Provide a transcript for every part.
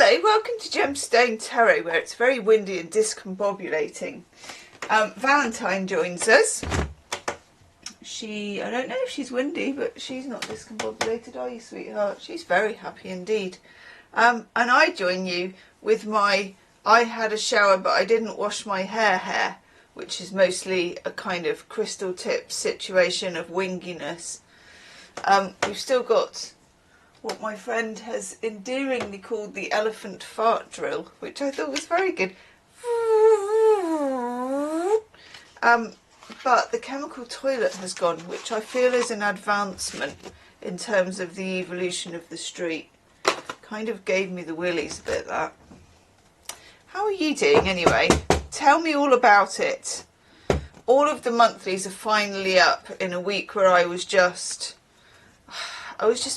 Hello, welcome to Gemstone Tarot, where it's very windy and discombobulating. Valentine joins us. I don't know if she's windy, but she's not discombobulated, are you, sweetheart? She's very happy indeed. And I join you with I had a shower but I didn't wash my hair, which is mostly a kind of crystal tip situation of winginess. We've still got what my friend has endearingly called the elephant fart drill, which I thought was very good. But the chemical toilet has gone, which I feel is an advancement in terms of the evolution of the street. Kind of gave me the willies a bit, that. How are you doing anyway? Tell me all about it. All of the monthlies are finally up in a week where I was just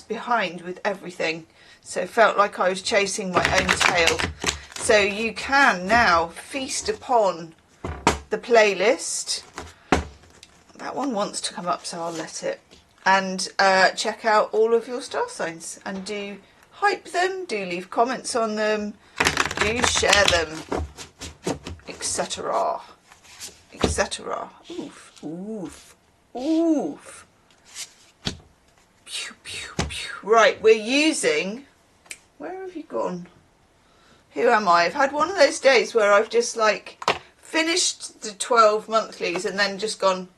behind with everything, so it felt like I was chasing my own tail. So you can now feast upon the playlist. That one wants to come up, so I'll let it. And check out all of your star signs and do hype them, do leave comments on them, do share them, etc. etc. Oof, oof, oof. Pew, pew, pew. Right, we're using... Where have you gone? Who am I? I've had one of those days where I've just like finished the 12 monthlies and then just gone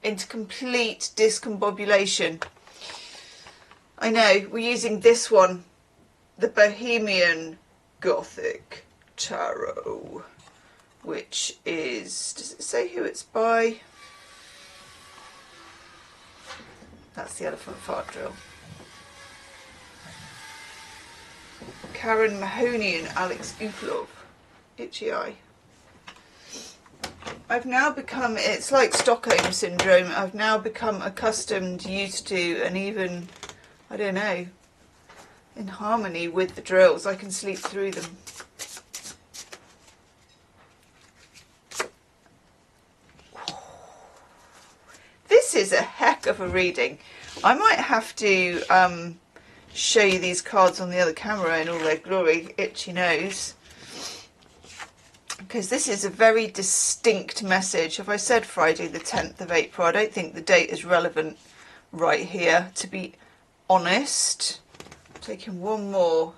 into complete discombobulation. I know, we're using this one, the Bohemian Gothic Tarot, which is... Does it say who it's by? That's the elephant fart drill. Karen Mahoney and Alex Uplov. Itchy eye. I've now become, it's like Stockholm Syndrome, I've now become accustomed, used to, and even, I don't know, in harmony with the drills. I can sleep through them. This is a heck of a reading. I might have to show you these cards on the other camera in all their glory, itchy nose, because this is a very distinct message. If I said Friday the 10th of April, I don't think the date is relevant right here, to be honest. I'm taking one more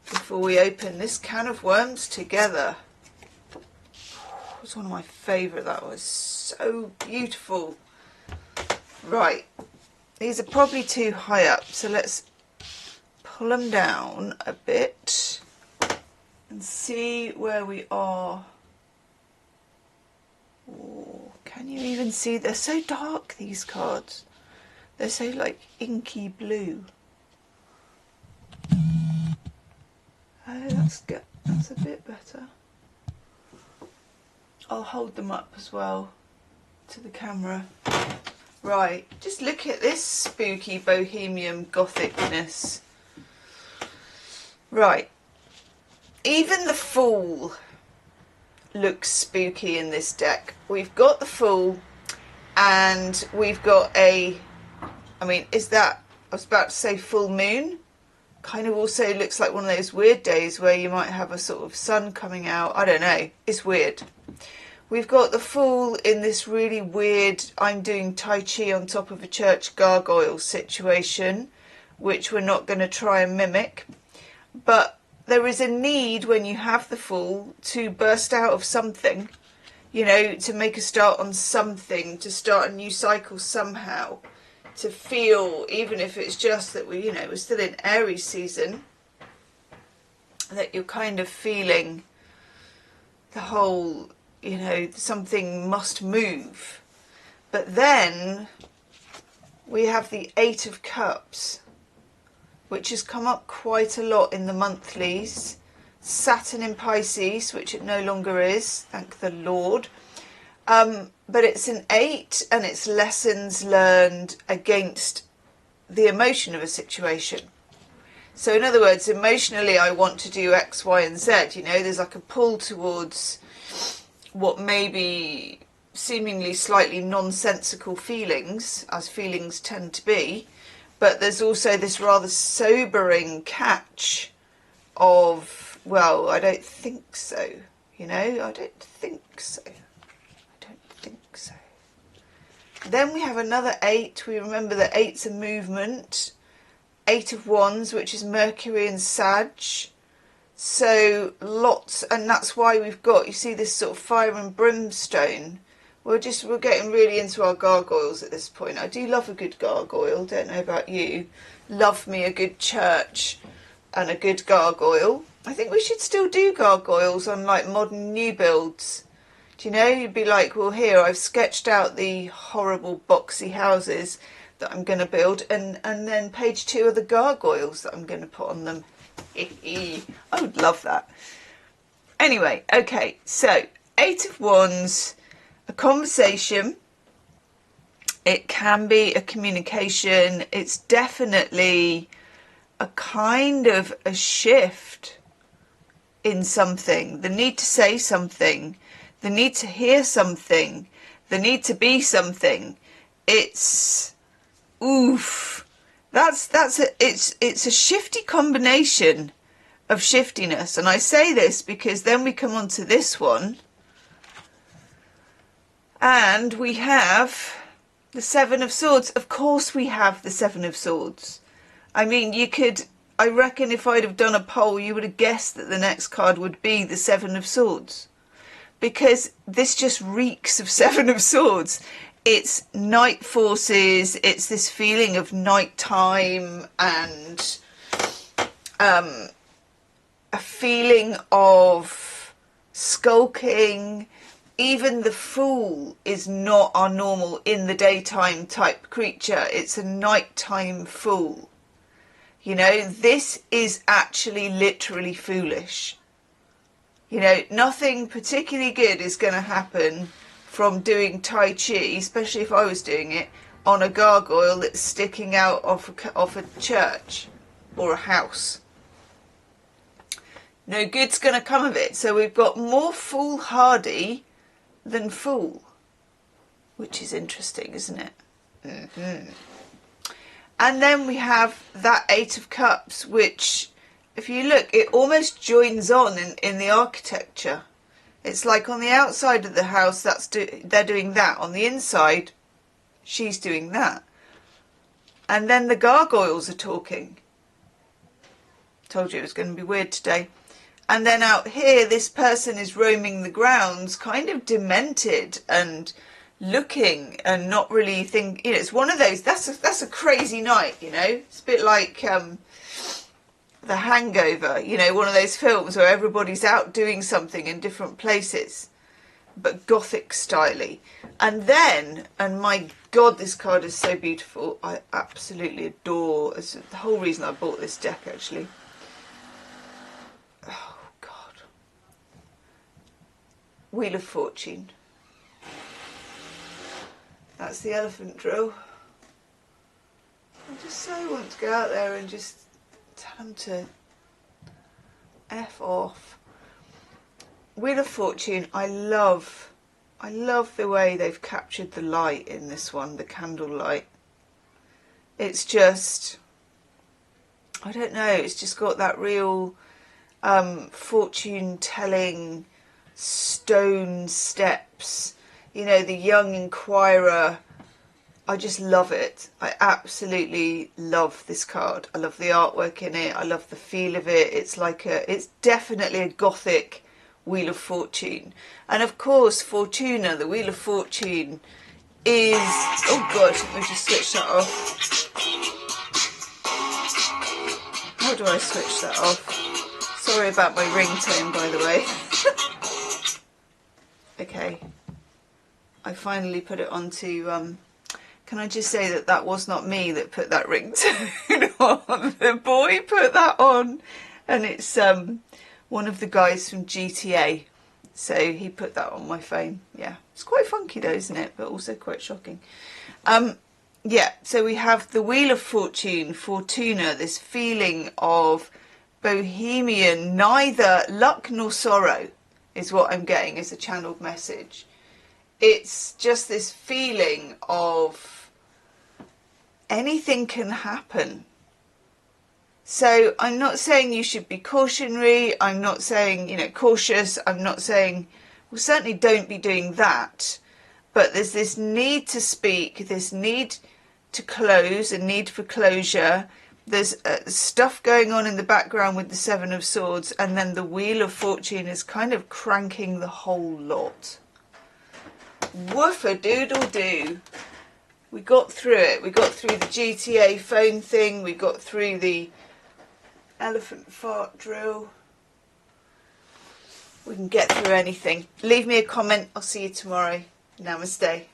before we open this can of worms together. It was one of my favourite. That was so beautiful. Right, these are probably too high up, so let's pull them down a bit and see where we are. Oh, can you even see? They're so dark, these cards. They're so like inky blue. Oh, that's good. That's a bit better. I'll hold them up as well to the camera. Right, just look at this spooky bohemian gothicness. Right, even the Fool looks spooky in this deck. We've got the Fool and we've got I mean, is that, I was about to say full moon. Kind of also looks like one of those weird days where you might have a sort of sun coming out. I don't know, it's weird. We've got the Fool in this really weird, I'm doing Tai Chi on top of a church gargoyle situation, which we're not going to try and mimic. But there is a need when you have the Fool to burst out of something, you know, to make a start on something, to start a new cycle somehow, to feel, even if it's just that we, you know, we're still in Aries season, that you're kind of feeling the whole... you know, something must move. But then we have the Eight of Cups, which has come up quite a lot in the monthlies. Saturn in Pisces, which it no longer is, thank the Lord. But it's an 8 and it's lessons learned against the emotion of a situation. So in other words, emotionally I want to do X, Y and Z. You know, there's like a pull towards what may be seemingly slightly nonsensical feelings, as feelings tend to be, but there's also this rather sobering catch of, well, I don't think so, you know, I don't think so. I don't think so. Then we have another 8. We remember that 8's a movement. 8 of Wands, which is Mercury and Sag. So lots, and that's why we've got, you see this sort of fire and brimstone. We're getting really into our gargoyles at this point. I do love a good gargoyle, don't know about you. Love me a good church and a good gargoyle. I think we should still do gargoyles on like modern new builds. Do you know, you'd be like, well, here, I've sketched out the horrible boxy houses that I'm going to build, and then page 2 are the gargoyles that I'm going to put on them. I would love that. Anyway, okay, so 8 of Wands, a conversation. It can be a communication. It's definitely a kind of a shift in something. The need to say something. The need to hear something, the need to be something. It's, oof, it's a shifty combination of shiftiness. And I say this because then we come on to this one, and we have the 7 of Swords. Of course we have the 7 of Swords. I mean, you could, I reckon if I'd have done a poll, you would have guessed that the next card would be the 7 of Swords. Because this just reeks of 7 of Swords. It's night forces, it's this feeling of nighttime and a feeling of skulking. Even the Fool is not our normal in the daytime type creature. It's a nighttime fool. You know, this is actually literally foolish. You know, nothing particularly good is going to happen from doing Tai Chi, especially if I was doing it, on a gargoyle that's sticking out off a church or a house. No good's going to come of it. So we've got more foolhardy than fool, which is interesting, isn't it? Mm-hmm. And then we have that 8 of Cups, which, if you look, it almost joins on in the architecture. It's like on the outside of the house, they're doing that. On the inside, she's doing that. And then the gargoyles are talking. Told you it was going to be weird today. And then out here, this person is roaming the grounds, kind of demented and looking and not really thinking. You know, it's one of those, that's a crazy night, you know. It's a bit like The Hangover, you know, one of those films where everybody's out doing something in different places, but gothic styly. And then, and my God, this card is so beautiful. I absolutely adore, it's the whole reason I bought this deck, actually. Oh, God. Wheel of Fortune. That's the elephant drill. I just so want to go out there and just tell them to F off. Wheel of Fortune, I love the way they've captured the light in this one, the candle light. It's just, I don't know, it's just got that real fortune telling stone steps, you know, the young inquirer. I just love it. I absolutely love this card. I love the artwork in it. I love the feel of it. It's like it's definitely a gothic Wheel of Fortune. And of course, Fortuna, the Wheel of Fortune, is, oh God, let me just switch that off. How do I switch that off? Sorry about my ringtone, by the way. Okay. I finally put it onto, can I just say that that was not me that put that ringtone on. The boy put that on, and it's one of the guys from GTA. So he put that on my phone. Yeah, it's quite funky though, isn't it? But also quite shocking. Yeah, so we have the Wheel of Fortune, Fortuna, this feeling of bohemian, neither luck nor sorrow is what I'm getting as a channeled message. It's just this feeling of anything can happen. So I'm not saying you should be cautionary. I'm not saying, you know, cautious. I'm not saying, well, certainly don't be doing that. But there's this need to speak, this need to close, a need for closure. There's stuff going on in the background with the Seven of Swords, and then the Wheel of Fortune is kind of cranking the whole lot. Woof-a-doodle-doo. We got through it. We got through the GTA phone thing. We got through the elephant fart drill. We can get through anything. Leave me a comment. I'll see you tomorrow. Namaste.